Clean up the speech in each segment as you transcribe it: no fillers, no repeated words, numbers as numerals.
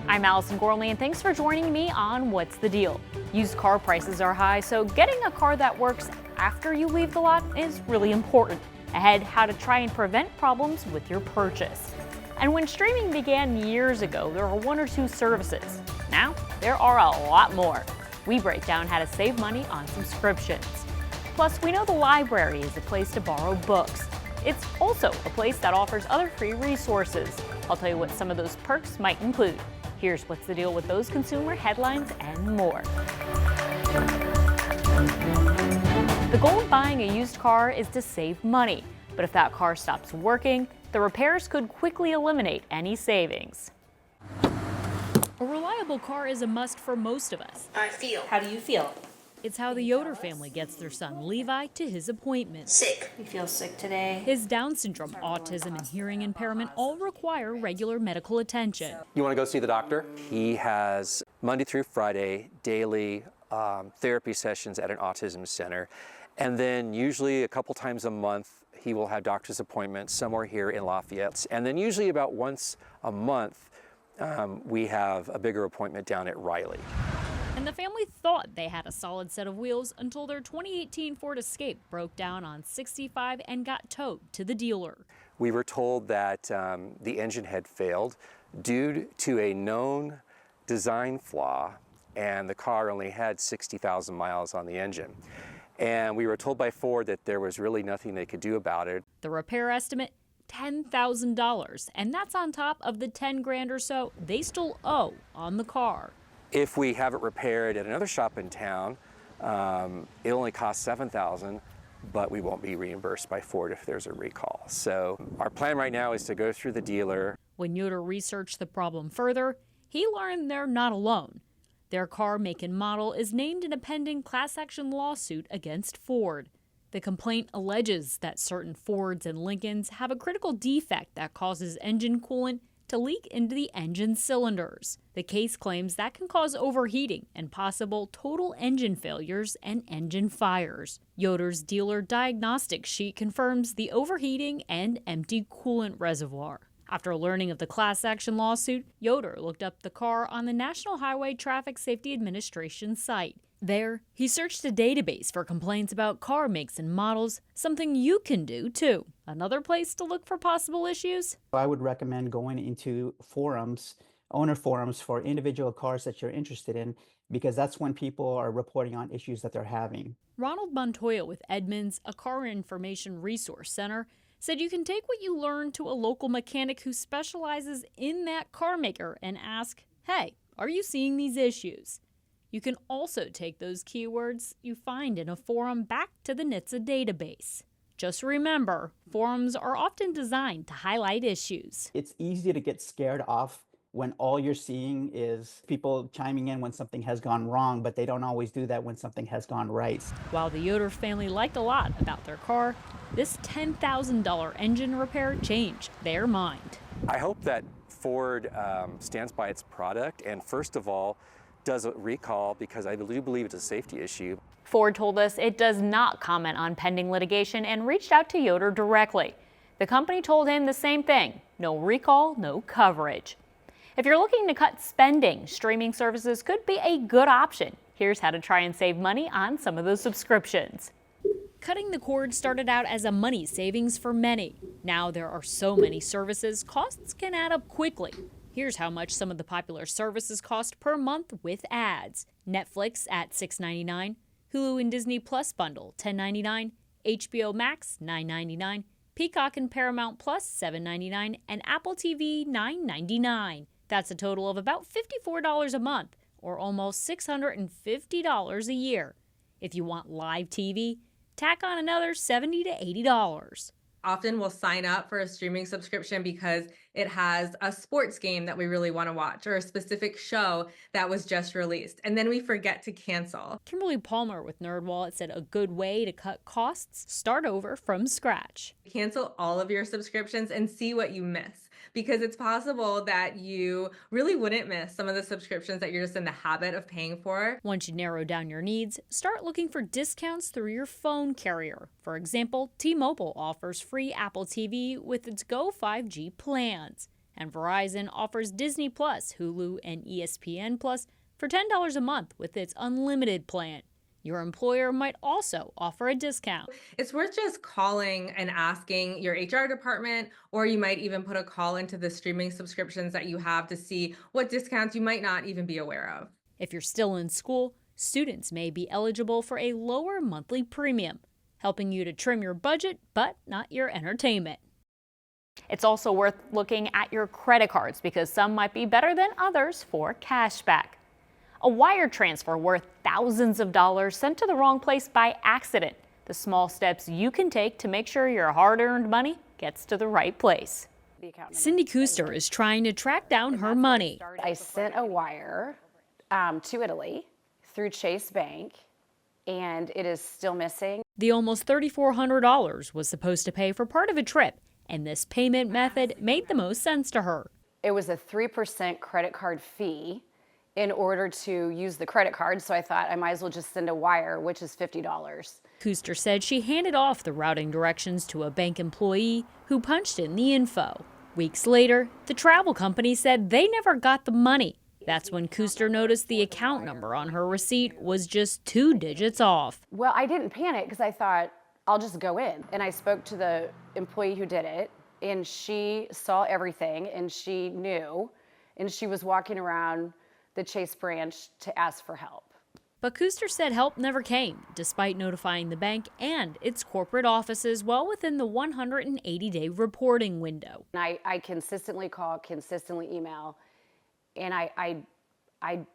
I'm Allison Gorley, and thanks for joining me on What's the Deal? Used car prices are high, so getting a car that works after you leave the lot is really important. Ahead, how to try and prevent problems with your purchase. And when streaming began years ago, there were one or two services. Now, there are a lot more. We break down how to save money on subscriptions. Plus, we know the library is a place to borrow books. It's also a place that offers other free resources. I'll tell you what some of those perks might include. Here's what's the deal with those consumer headlines and more. The goal of buying a used car is to save money, but if that car stops working, the repairs could quickly eliminate any savings. A reliable car is a must for most of us. How do you feel? It's how the Yoder family gets their son Levi to his appointments. Sick. You feel sick today? His Down syndrome, autism, and hearing impairment all require regular medical attention. You want to go see the doctor? He has Monday through Friday daily therapy sessions at an autism center. And then usually a couple times a month, he will have doctor's appointments somewhere here in Lafayette. And then usually about once a month, we have a bigger appointment down at Riley. And the family thought they had a solid set of wheels until their 2018 Ford Escape broke down on 65 and got towed to the dealer. We were told that the engine had failed due to a known design flaw, and the car only had 60,000 miles on the engine. And we were told by Ford that there was really nothing they could do about it. The repair estimate, $10,000, and that's on top of the $10,000 or so they still owe on the car. If we have it repaired at another shop in town, it only costs $7,000, but we won't be reimbursed by Ford if there's a recall. So our plan right now is to go through the dealer. When Yoder researched the problem further, he learned they're not alone. Their car make and model is named in a pending class action lawsuit against Ford. The complaint alleges that certain Fords and Lincolns have a critical defect that causes engine coolant to leak into the engine cylinders. The case claims that can cause overheating and possible total engine failures and engine fires. Yoder's dealer diagnostic sheet confirms the overheating and empty coolant reservoir. After learning of the class action lawsuit, Yoder looked up the car on the National Highway Traffic Safety Administration site. There, he searched a database for complaints about car makes and models, something you can do too. Another place to look for possible issues? I would recommend going into forums, owner forums for individual cars that you're interested in, because that's when people are reporting on issues that they're having. Ronald Montoya with Edmunds, a car information resource center, said you can take what you learn to a local mechanic who specializes in that car maker and ask, hey, are you seeing these issues? You can also take those keywords you find in a forum back to the NHTSA database. Just remember, forums are often designed to highlight issues. It's easy to get scared off when all you're seeing is people chiming in when something has gone wrong, but they don't always do that when something has gone right. While the Yoder family liked a lot about their car, this $10,000 engine repair changed their mind. I hope that Ford stands by its product and first of all, does a recall because I do believe it's a safety issue. Ford told us it does not comment on pending litigation and reached out to Yoder directly. The company told him the same thing: no recall, no coverage. If you're looking to cut spending, streaming services could be a good option. Here's how to try and save money on some of those subscriptions. Cutting the cord started out as a money savings for many. Now there are so many services, costs can add up quickly. Here's how much some of the popular services cost per month with ads. Netflix at $6.99, Hulu and Disney Plus bundle $10.99, HBO Max $9.99, Peacock and Paramount Plus $7.99, and Apple TV $9.99. That's a total of about $54 a month, or almost $650 a year. If you want live TV, tack on another $70 to $80. Often we'll sign up for a streaming subscription because it has a sports game that we really want to watch or a specific show that was just released, and then we forget to cancel. Kimberly Palmer with NerdWallet said a good way to cut costs: start over from scratch. Cancel all of your subscriptions and see what you miss, because it's possible that you really wouldn't miss some of the subscriptions that you're just in the habit of paying for. Once you narrow down your needs, start looking for discounts through your phone carrier. For example, T-Mobile offers free Apple TV with its Go 5G plans. And Verizon offers Disney Plus, Hulu, and ESPN Plus for $10 a month with its unlimited plan. Your employer might also offer a discount. It's worth just calling and asking your HR department, or you might even put a call into the streaming subscriptions that you have to see what discounts you might not even be aware of. If you're still in school, students may be eligible for a lower monthly premium, helping you to trim your budget but not your entertainment. It's also worth looking at your credit cards because some might be better than others for cash back. A wire transfer worth thousands of dollars sent to the wrong place by accident. The small steps you can take to make sure your hard-earned money gets to the right place. Cindy Kuster is trying to track down her money. I sent a wire to Italy through Chase Bank, and it is still missing. The almost $3,400 was supposed to pay for part of a trip, and this payment method made the most sense to her. It was a 3% credit card fee in order to use the credit card, so I thought I might as well just send a wire, which is $50. Kuster said she handed off the routing directions to a bank employee who punched in the info. Weeks later, the travel company said they never got the money. That's when Kuster noticed the account number on her receipt was just 2 digits off. Well, I didn't panic because I thought, I'll just go in. And I spoke to the employee who did it, and she saw everything, and she knew, and she was walking around the Chase branch to ask for help. But Kuster said help never came, despite notifying the bank and its corporate offices well within the 180-day reporting window. I consistently call, consistently email, and I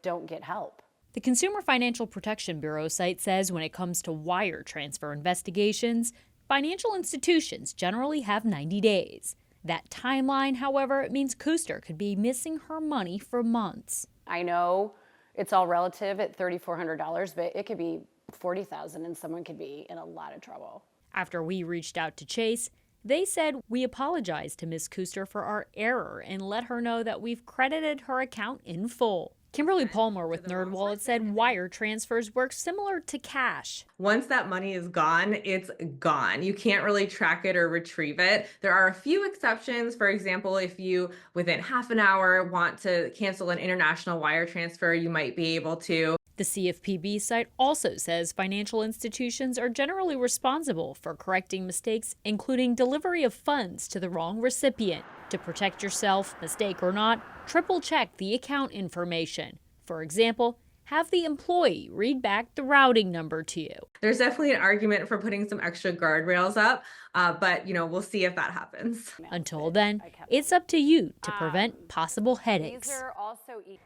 don't get help. The Consumer Financial Protection Bureau site says when it comes to wire transfer investigations, financial institutions generally have 90 days. That timeline, however, means Kuster could be missing her money for months. I know it's all relative at $3,400, but it could be $40,000 and someone could be in a lot of trouble. After we reached out to Chase, they said we apologize to Ms. Kuster for our error and let her know that we've credited her account in full. Kimberly Palmer with NerdWallet said wire transfers work similar to cash. Once that money is gone, it's gone. You can't really track it or retrieve it. There are a few exceptions. For example, if you, within half an hour, want to cancel an international wire transfer, you might be able to. The CFPB site also says financial institutions are generally responsible for correcting mistakes, including delivery of funds to the wrong recipient. To protect yourself, mistake or not, triple check the account information. For example, have the employee read back the routing number to you. There's definitely an argument for putting some extra guardrails up, but we'll see if that happens. Until then, it's up to you to prevent possible headaches.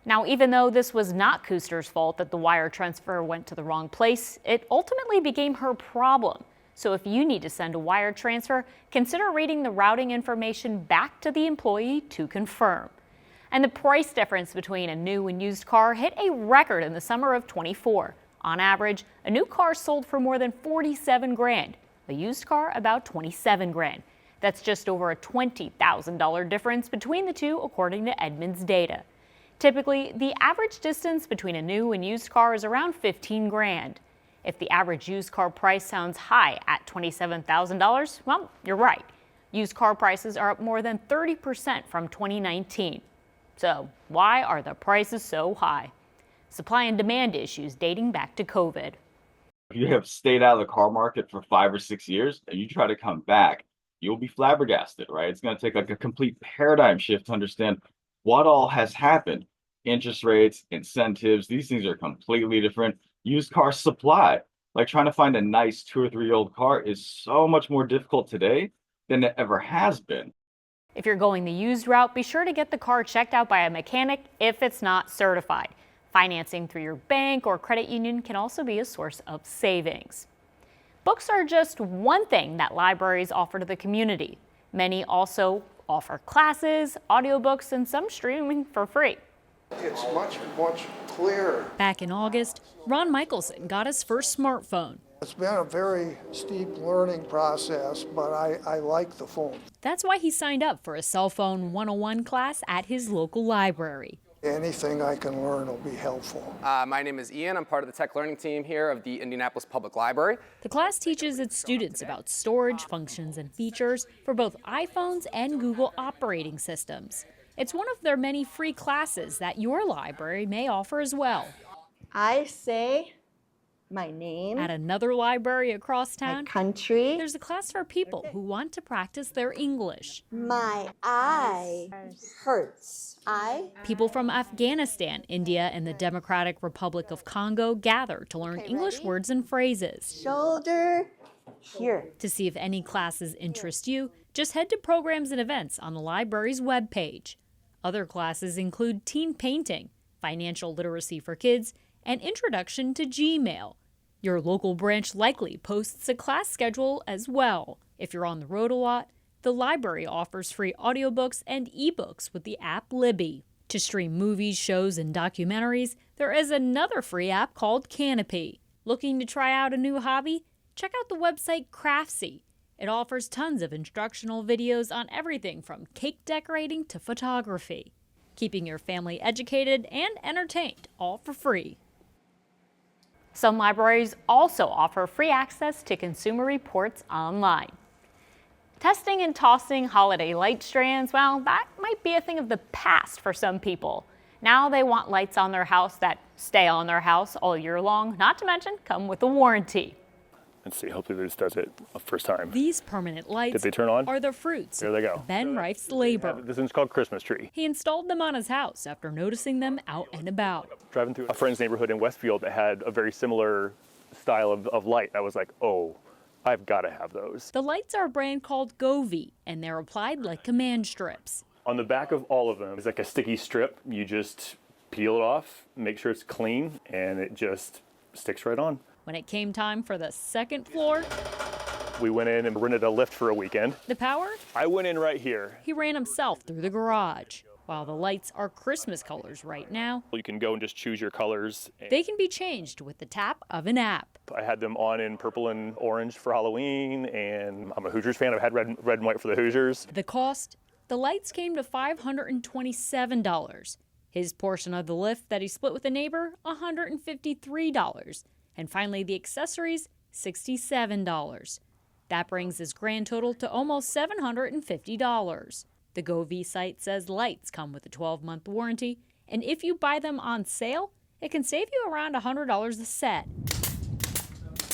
Now, even though this was not Kuster's fault that the wire transfer went to the wrong place, it ultimately became her problem. So if you need to send a wire transfer, consider reading the routing information back to the employee to confirm. And the price difference between a new and used car hit a record in the summer of 24. On average, a new car sold for more than $47,000, a used car about $27,000. That's just over a $20,000 difference between the two, according to Edmunds data. Typically, the average distance between a new and used car is around $15,000. If the average used car price sounds high at $27,000, well, you're right. Used car prices are up more than 30% from 2019. So why are the prices so high? Supply and demand issues dating back to COVID. If you have stayed out of the car market for 5 or 6 years and you try to come back, you'll be flabbergasted, right? It's going to take like a complete paradigm shift to understand what all has happened. Interest rates, incentives, these things are completely different. Used car supply, like trying to find a nice 2 or 3 year old car is so much more difficult today than it ever has been. If you're going the used route, be sure to get the car checked out by a mechanic if it's not certified. Financing through your bank or credit union can also be a source of savings. Books are just one thing that libraries offer to the community. Many also offer classes, audiobooks, and some streaming for free. It's much clearer. Back in August, Ron Michelson got his first smartphone. It's been a very steep learning process, but I like the phone. That's why he signed up for a cell phone 101 class at his local library. Anything I can learn will be helpful. My name is Ian. I'm part of the tech learning team here of the Indianapolis Public Library. The class teaches its students about storage, functions, and features for both iPhones and Google operating systems. It's one of their many free classes that your library may offer as well. I say my name. At another library across town, my country. there's a class for people who want to practice their English. My eye hurts. People from Afghanistan, India, and the Democratic Republic of Congo gather to learn English ready? words and phrases. Shoulder here. To see if any classes interest you, just head to Programs and Events on the library's webpage. Other classes include teen painting, financial literacy for kids, and introduction to Gmail. Your local branch likely posts a class schedule as well. If you're on the road a lot, the library offers free audiobooks and ebooks with the app Libby. To stream movies, shows, and documentaries, there is another free app called Canopy. Looking to try out a new hobby? Check out the website Craftsy. It offers tons of instructional videos on everything from cake decorating to photography. Keeping your family educated and entertained, all for free. Some libraries also offer free access to Consumer Reports online. Testing and tossing holiday light strands, well, that might be a thing of the past for some people. Now they want lights on their house that stay on their house all year long, not to mention come with a warranty. Let's see, hopefully this does it a first time. These permanent lights Did they turn on? are the fruits There they go. of Ben Reif's labor. This one's called Christmas Tree. He installed them on his house after noticing them out and about. Driving through a friend's neighborhood in Westfield that had a very similar style of light. I was like, oh, I've got to have those. The lights are a brand called Govee, and they're applied like command strips. On the back of all of them is like a sticky strip. You just peel it off, make sure it's clean, and it just sticks right on. When it came time for the second floor, we went in and rented a lift for a weekend. the power, I went in right here. he ran himself through the garage. While the lights are Christmas colors right now, You can go and just choose your colors. they can be changed with the tap of an app. I had them on in purple and orange for Halloween, and I'm a Hoosiers fan. I've had red and white for the Hoosiers. The cost? The lights came to $527. His portion of the lift that he split with a neighbor, $153. And finally, the accessories, $67. That brings his grand total to almost $750. The Govee site says lights come with a 12-month warranty, and if you buy them on sale, it can save you around $100 a set.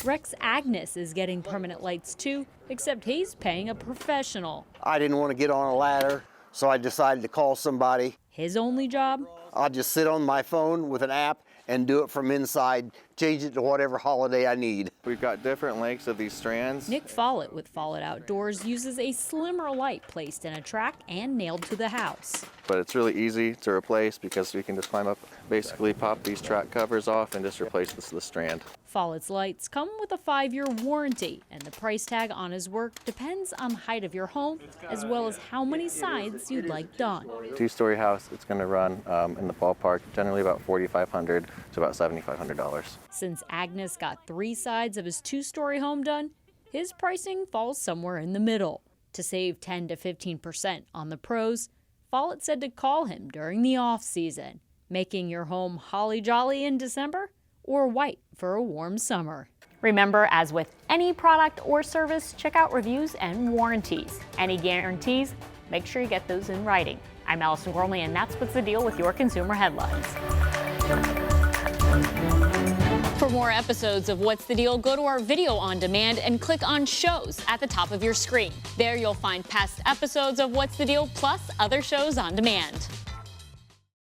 Rex Agnes is getting permanent lights too, except he's paying a professional. I didn't want to get on a ladder, so I decided to call somebody. His only job? I'll just sit on my phone with an app and do it from inside, change it to whatever holiday I need. We've got different lengths of these strands. Nick Follett with Follett Outdoors uses a slimmer light placed in a track and nailed to the house. But it's really easy to replace because we can just climb up, basically pop these track covers off and just replace the strand. Follett's lights come with a 5-year warranty, and the price tag on his work depends on the height of your home, as well as how many sides you'd like done. 2-story house, it's going to run in the ballpark, generally about $4,500 to about $7,500. Since Agnes got 3 sides of his 2-story home done, his pricing falls somewhere in the middle. To save 10 to 15% on the pros, Follett said to call him during the off-season, making your home holly jolly in December or white for a warm summer. Remember, as with any product or service, check out reviews and warranties. Any guarantees, make sure you get those in writing. I'm Allison Gormley, and that's What's the Deal with your Consumer Headlines. For more episodes of What's the Deal, go to our video on demand and click on Shows at the top of your screen. There you'll find past episodes of What's the Deal plus other shows on demand.